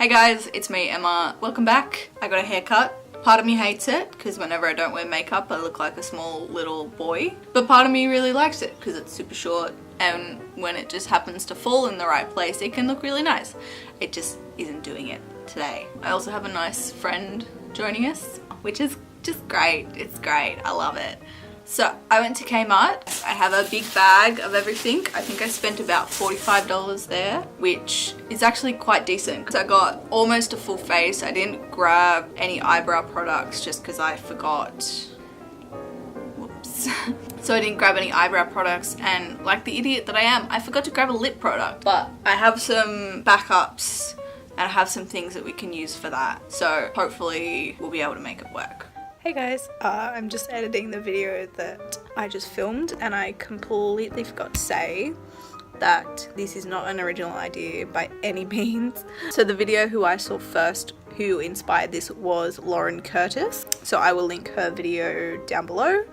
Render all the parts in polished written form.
Hey guys, it's me, Emma. Welcome back. I got a haircut. Part of me hates it because whenever I don't wear makeup I look like a small little boy. But part of me really likes it because it's super short, and when it just happens to fall in the right place it can look really nice. It just isn't doing it today. I also have a nice friend joining us, which is just great. It's great. I love it. So I went to Kmart. I have a big bag of everything. I think I spent about $45 there, which is actually quite decent. So I got almost a full face. I didn't grab any eyebrow products just because I forgot. Whoops. So I didn't grab any eyebrow products, and like the idiot that I am, I forgot to grab a lip product. But I have some backups and I have some things that we can use for that. So hopefully we'll be able to make it work. Hey guys, I'm just editing the video that I just filmed, and I completely forgot to say that this is not an original idea by any means. So the video who I saw first who inspired this was Lauren Curtis, so I will link her video down below.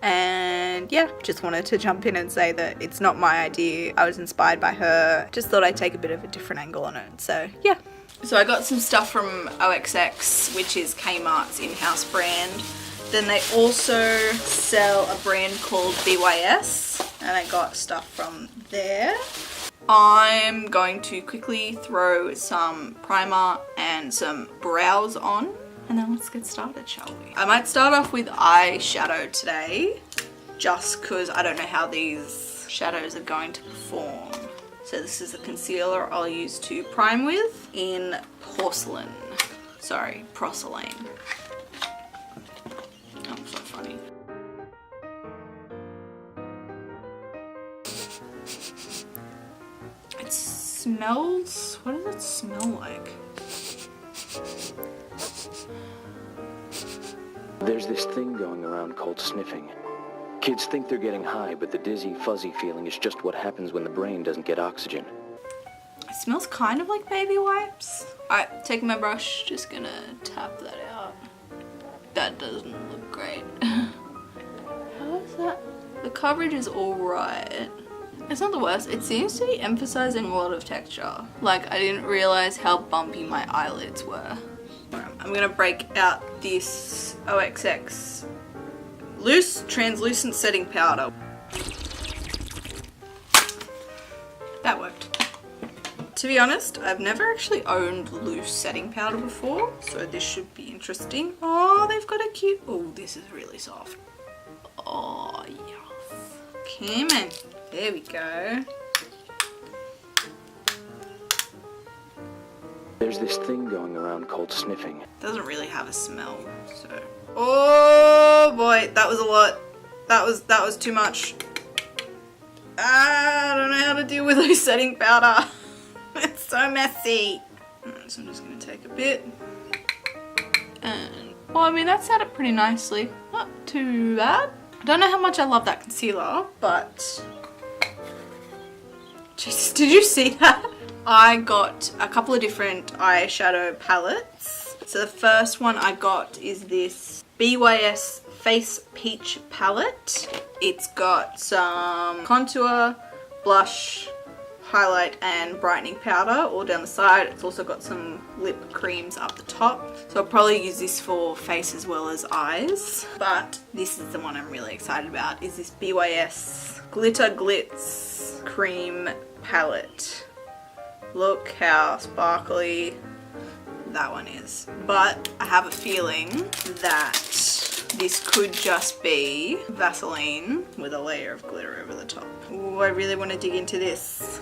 And yeah, just wanted to jump in and say that it's not my idea. I was inspired by her, just thought I'd take a bit of a different angle on it. So yeah. So I got some stuff from OXX, which is Kmart's in-house brand. Then they also sell a brand called BYS, and I got stuff from there. I'm going to quickly throw some primer and some brows on, and then let's get started, shall we? I might start off with eyeshadow today, just because I don't know how these shadows are going to perform. So this is a concealer I'll use to prime with in porcelain. Sorry, porcelain. Oh, so funny. It smells... what does it smell like? There's this thing going around called sniffing. Kids think they're getting high, but the dizzy, fuzzy feeling is just what happens when the brain doesn't get oxygen. It smells kind of like baby wipes. Alright, taking my brush, just gonna tap that out. That doesn't look great. How is that? The coverage is alright. It's not the worst. It seems to be emphasizing a lot of texture. Like, I didn't realize how bumpy my eyelids were. I'm gonna break out this OXX loose translucent setting powder. That worked. To be honest, I've never actually owned loose setting powder before, so this should be interesting. Oh, they've got a cute... oh, this is really soft. Oh, yes. Come on. There we go. There's this thing going around called sniffing. Doesn't really have a smell, so... oh boy, that was a lot. That was too much. I don't know how to deal with loose setting powder. It's so messy. So I'm just gonna take a bit. And well, I mean, that set it pretty nicely. Not too bad. I don't know how much I love that concealer, but just, did you see that? I got a couple of different eyeshadow palettes. So the first one I got is this BYS Face Peach palette. It's got some contour, blush, highlight and brightening powder all down the side. It's also got some lip creams up the top. So I'll probably use this for face as well as eyes. But this is the one I'm really excited about, is this BYS Glitter Glitz Cream Palette. Look how sparkly that one is. But I have a feeling that this could just be Vaseline with a layer of glitter over the top. Ooh, I really want to dig into this.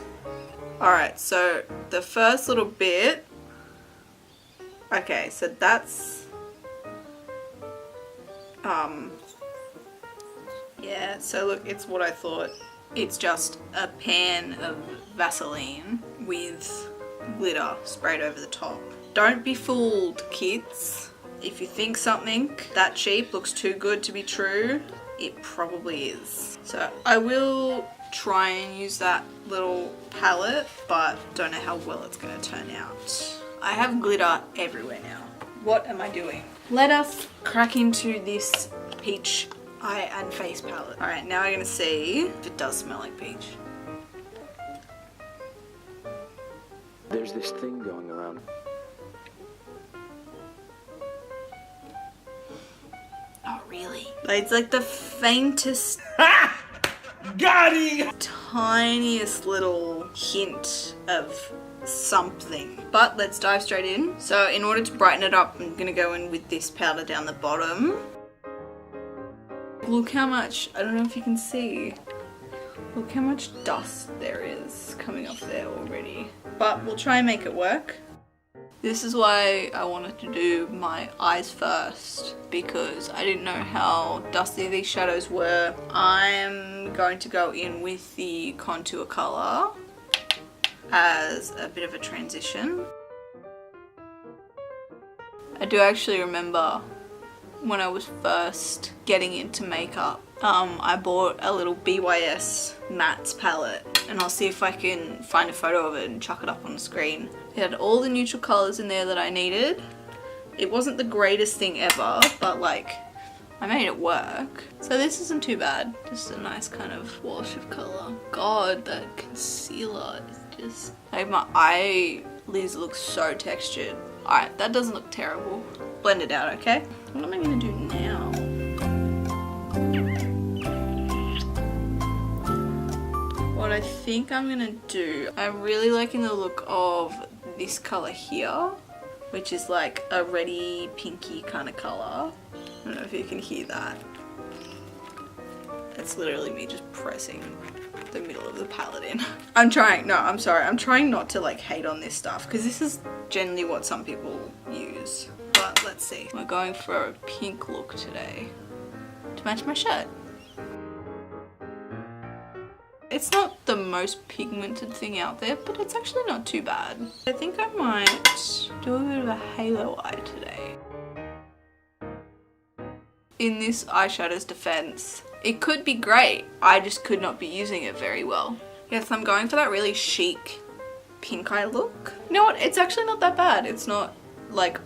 Alright, so the first little bit. Okay, so that's yeah, so look, it's what I thought. It's just a pan of Vaseline with glitter sprayed over the top. Don't be fooled, kids. If you think something that cheap looks too good to be true, it probably is. So I will try and use that little palette, but don't know how well it's going to turn out. I have glitter everywhere now. What am I doing? Let us crack into this peach eye and face palette. Alright, now we're going to see if it does smell like peach. There's this thing going around. really. It's like the faintest, Got him! tiniest little hint of something. But let's dive straight in. So in order to brighten it up, I'm gonna go in with this powder down the bottom. Look how much, I don't know if you can see, look how much dust there is coming off there already. But we'll try and make it work. This is why I wanted to do my eyes first, because I didn't know how dusty these shadows were. I'm going to go in with the contour colour as a bit of a transition. I do actually remember when I was first getting into makeup, I bought a little BYS mattes palette, and I'll see if I can find a photo of it and chuck it up on the screen. It had all the neutral colours in there that I needed. It wasn't the greatest thing ever, but like, I made it work. So this isn't too bad. Just a nice kind of wash of colour. God, that concealer is just, like, my eyelids look so textured. Alright, that doesn't look terrible. Blend it out, okay? What am I gonna do now? What I think I'm gonna do, I'm really liking the look of this colour here, which is like a reddy pinky kind of colour. I don't know if you can hear that. It's literally me just pressing the middle of the palette in. I'm trying not to like hate on this stuff, because this is generally what some people use. But let's see. We're going for a pink look today to match my shirt. It's not the most pigmented thing out there, but it's actually not too bad. I think I might do a bit of a halo eye today. In this eyeshadow's defense, it could be great. I just could not be using it very well. Yes, I'm going for that really chic pink eye look. You know what? It's actually not that bad. It's not like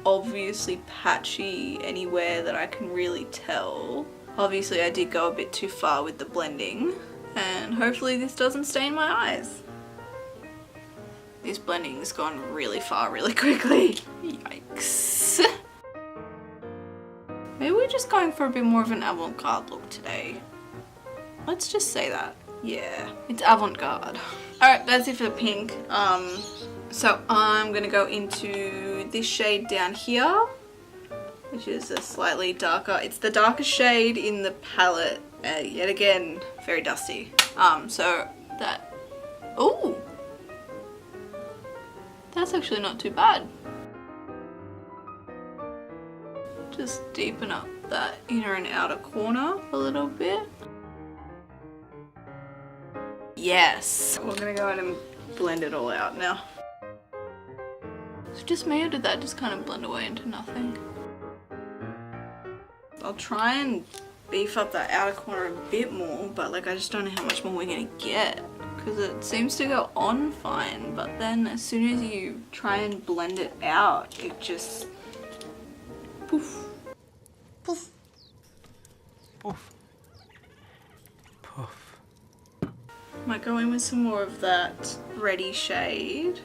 obviously patchy anywhere that I can really tell. Obviously, I did go a bit too far with the blending. And hopefully this doesn't stain my eyes. This blending has gone really far really quickly. Yikes. Maybe we're just going for a bit more of an avant-garde look today. Let's just say that. Yeah, it's avant-garde. Alright, that's it for the pink. So I'm gonna go into this shade down here, which is a slightly darker, it's the darkest shade in the palette. Yet again, very dusty. So that, ooh, that's actually not too bad. Just deepen up that inner and outer corner a little bit. Yes. We're gonna go ahead and blend it all out now. Is it just me, or did that just kind of blend away into nothing? I'll try and beef up that outer corner a bit more, but like I just don't know how much more we're gonna get, because it seems to go on fine, but then as soon as you try and blend it out, it just poof, poof, Poof. Poof. Might go in with some more of that reddy shade.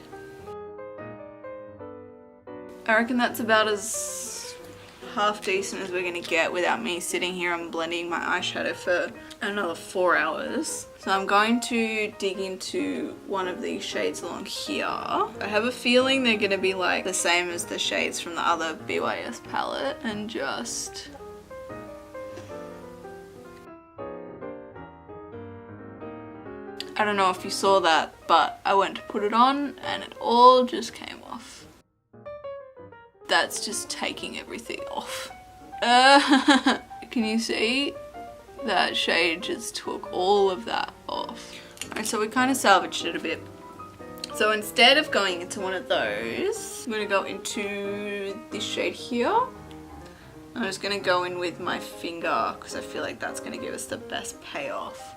I reckon that's about as half decent as we're gonna get without me sitting here and blending my eyeshadow for another 4 hours. So I'm going to dig into one of these shades along here. I have a feeling they're gonna be like the same as the shades from the other BYS palette, and just I don't know if you saw that, but I went to put it on and it all just came off. That's just taking everything off. Can you see? That shade just took all of that off. Alright, so we kind of salvaged it a bit. So instead of going into one of those, I'm going to go into this shade here. I'm just going to go in with my finger because I feel like that's going to give us the best payoff.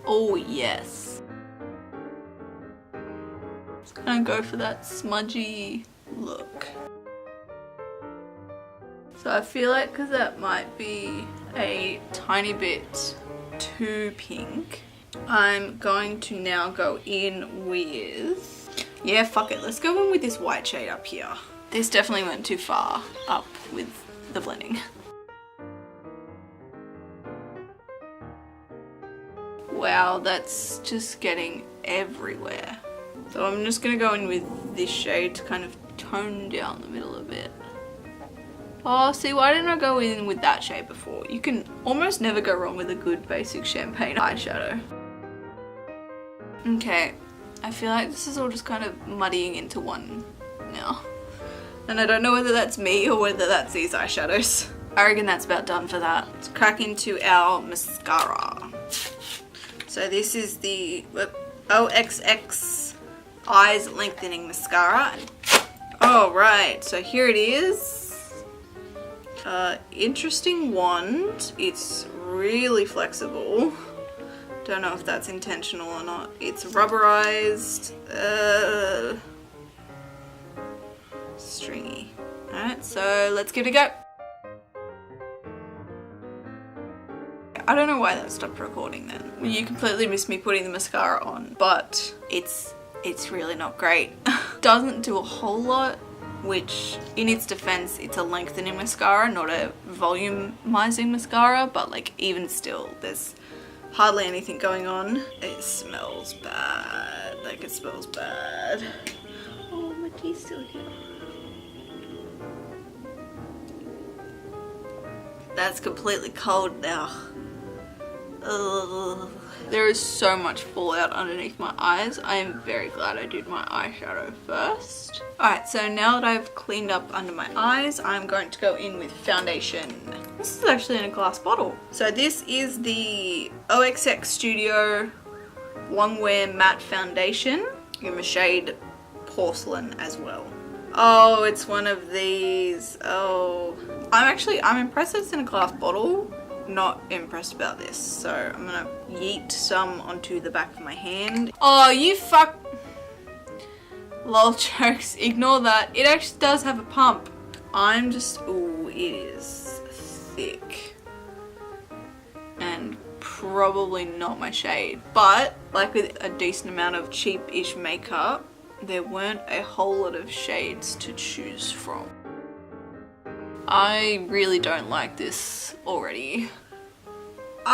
Oh yes. Just going to go for that smudgy look. So I feel like because that might be a tiny bit too pink, I'm going to now go in with, yeah, fuck it, let's go in with this white shade up here. This definitely went too far up with the blending. Wow, that's just getting everywhere. So I'm just gonna go in with this shade to kind of tone down the middle a bit. Oh, see, why didn't I go in with that shade before? You can almost never go wrong with a good basic champagne eyeshadow. Okay, I feel like this is all just kind of muddying into one now. And I don't know whether that's me or whether that's these eyeshadows. I reckon that's about done for that. Let's crack into our mascara. So this is the OXX Eyes Lengthening Mascara. Oh, right, so here it is. Interesting wand. It's really flexible. Don't know if that's intentional or not. It's rubberized. Stringy. Alright, so let's give it a go. I don't know why that stopped recording then. You completely missed me putting the mascara on, but it's really not great. Doesn't do a whole lot, which in its defense, it's a lengthening mascara, not a volumizing mascara, but like even still, there's hardly anything going on. It smells bad. Like it smells bad. Oh, my tea's still here. That's completely cold now. Ugh. There is so much fallout underneath my eyes. I am very glad I did my eyeshadow first. Alright, so now that I've cleaned up under my eyes, I'm going to go in with foundation. This is actually in a glass bottle. So this is the OXX Studio Longwear Matte Foundation in the shade Porcelain as well. Oh, it's one of these. Oh, I'm impressed that it's in a glass bottle. Not impressed about this, so I'm gonna yeet some onto the back of my hand. Oh, you fuck. Lol jokes, ignore that. It actually does have a pump. I'm just, ooh, it is thick. And probably not my shade. But, like with a decent amount of cheap-ish makeup, there weren't a whole lot of shades to choose from. I really don't like this already. Ow!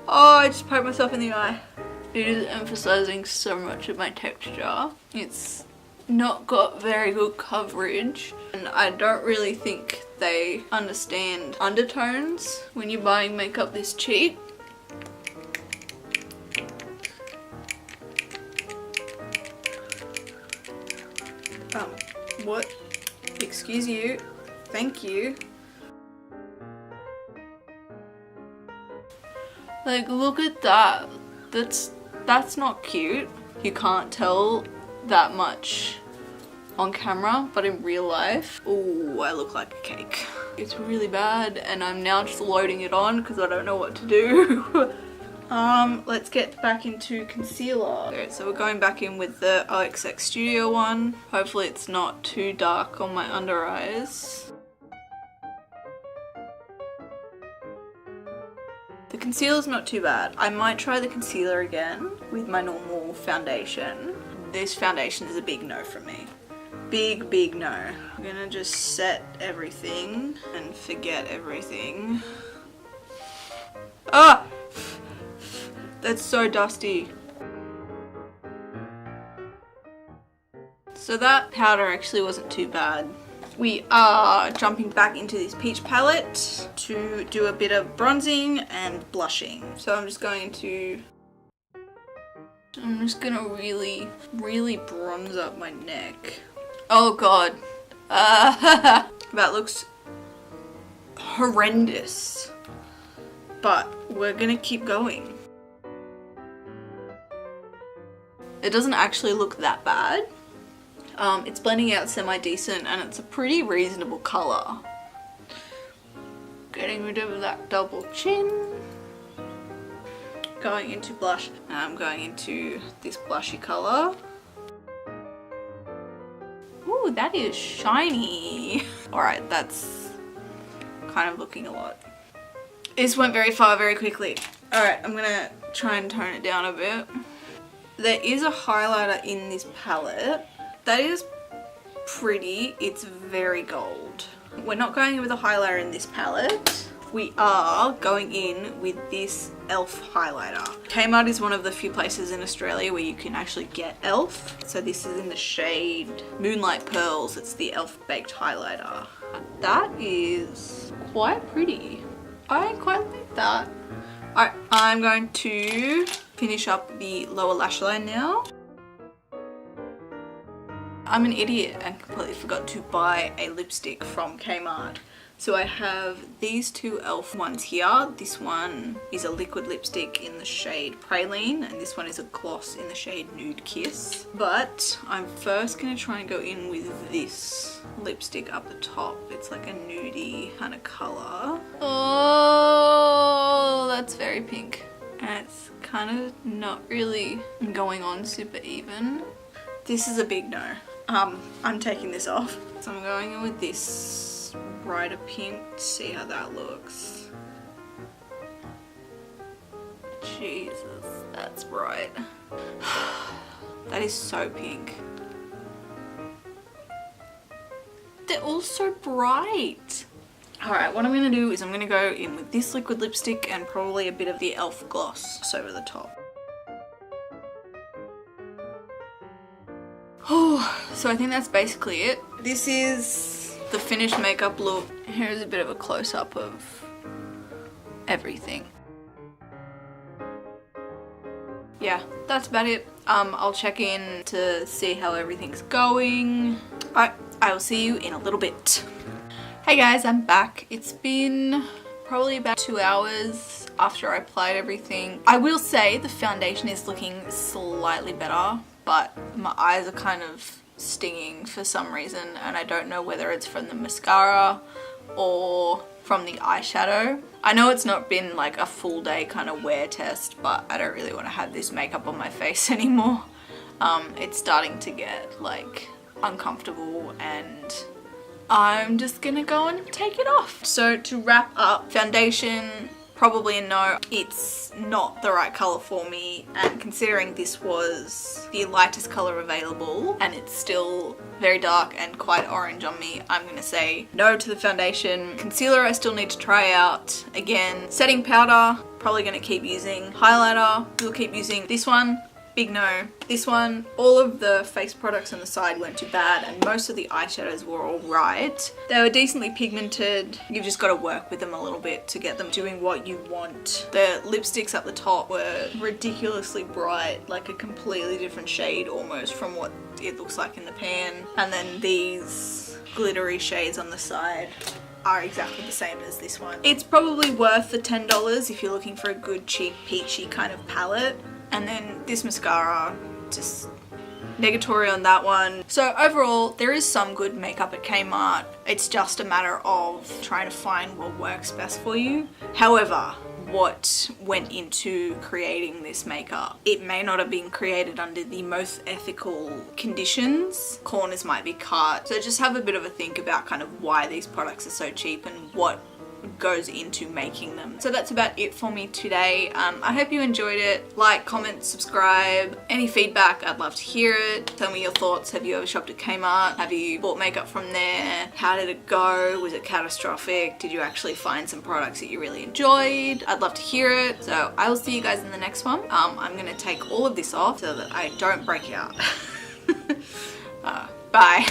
Oh, I just poked myself in the eye. It is emphasizing so much of my texture. It's not got very good coverage, and I don't really think they understand undertones when you're buying makeup this cheap. What? Excuse you. Thank you. Like, look at that. That's not cute. You can't tell that much on camera, but in real life, ooh, I look like a cake. It's really bad, and I'm now just loading it on because I don't know what to do. Let's get back into concealer. Okay, so we're going back in with the OXX Studio one. Hopefully it's not too dark on my under eyes. The concealer's not too bad. I might try the concealer again with my normal foundation. This foundation is a big no from me. Big, big no. I'm gonna just set everything and forget everything. Ah! That's so dusty. So that powder actually wasn't too bad. We are jumping back into this peach palette to do a bit of bronzing and blushing. So I'm just gonna really, really bronze up my neck. Oh god. That looks horrendous. But we're gonna keep going. It doesn't actually look that bad. It's blending out semi-decent and it's a pretty reasonable colour. Getting rid of that double chin. Going into blush. I'm going into this blushy colour. Ooh, that is shiny. Alright, that's kind of looking a lot. This went very far very quickly. Alright, I'm gonna try and tone it down a bit. There is a highlighter in this palette that is pretty. It's very gold. We're not going with a highlighter in this palette. we are going in with this e.l.f. highlighter. Kmart is one of the few places in Australia where you can actually get e.l.f. So this is in the shade Moonlight Pearls. It's the e.l.f. baked highlighter. That is quite pretty. I quite like that. Alright, I'm going to finish up the lower lash line now. I'm an idiot and completely forgot to buy a lipstick from Kmart. So I have these two e.l.f. ones here. This one is a liquid lipstick in the shade Praline, and this one is a gloss in the shade Nude Kiss. But I'm first going to try and go in with this lipstick up the top. It's like a nudie kind of colour. Oh, that's very pink. And it's kind of not really going on super even. This is a big no. I'm taking this off. So I'm going in with this brighter pink to see how that looks. Jesus, that's bright. That is so pink. They're all so bright. Alright, what I'm going to do is I'm going to go in with this liquid lipstick and probably a bit of the e.l.f. gloss over the top. Oh, so I think that's basically it. This is the finished makeup look. Here's a bit of a close-up of everything. Yeah, that's about it. I'll check in to see how everything's going. Alright, I will see you in a little bit. Hey guys, I'm back. It's been probably about 2 hours after I applied everything. I will say the foundation is looking slightly better, but my eyes are kind of stinging for some reason, and I don't know whether it's from the mascara or from the eyeshadow. I know it's not been like a full day kind of wear test, but I don't really want to have this makeup on my face anymore. It's starting to get like uncomfortable and I'm just gonna go and take it off. So to wrap up, foundation, probably a no. It's not the right colour for me, and considering this was the lightest colour available and it's still very dark and quite orange on me, I'm gonna say no to the foundation. Concealer I still need to try out. Again, setting powder, probably gonna keep using. Highlighter, we'll keep using. This one, big no. This one, all of the face products on the side weren't too bad, and most of the eyeshadows were all right. They were decently pigmented. You've just got to work with them a little bit to get them doing what you want. The lipsticks up the top were ridiculously bright, like a completely different shade almost from what it looks like in the pan. And then these glittery shades on the side are exactly the same as this one. It's probably worth the $10 if you're looking for a good cheap peachy kind of palette. And then this mascara, just negatory on that one. So overall, there is some good makeup at Kmart. It's just a matter of trying to find what works best for you. However, what went into creating this makeup, it may not have been created under the most ethical conditions. Corners might be cut. So just have a bit of a think about kind of why these products are so cheap and what goes into making them. So that's about it for me today. I hope you enjoyed it. Like, comment, subscribe. Any feedback, I'd love to hear it. Tell me your thoughts. Have you ever shopped at Kmart? Have you bought makeup from there? How did it go? Was it catastrophic? Did you actually find some products that you really enjoyed? I'd love to hear it. So I will see you guys in the next one. I'm gonna take all of this off so that I don't break out. Bye.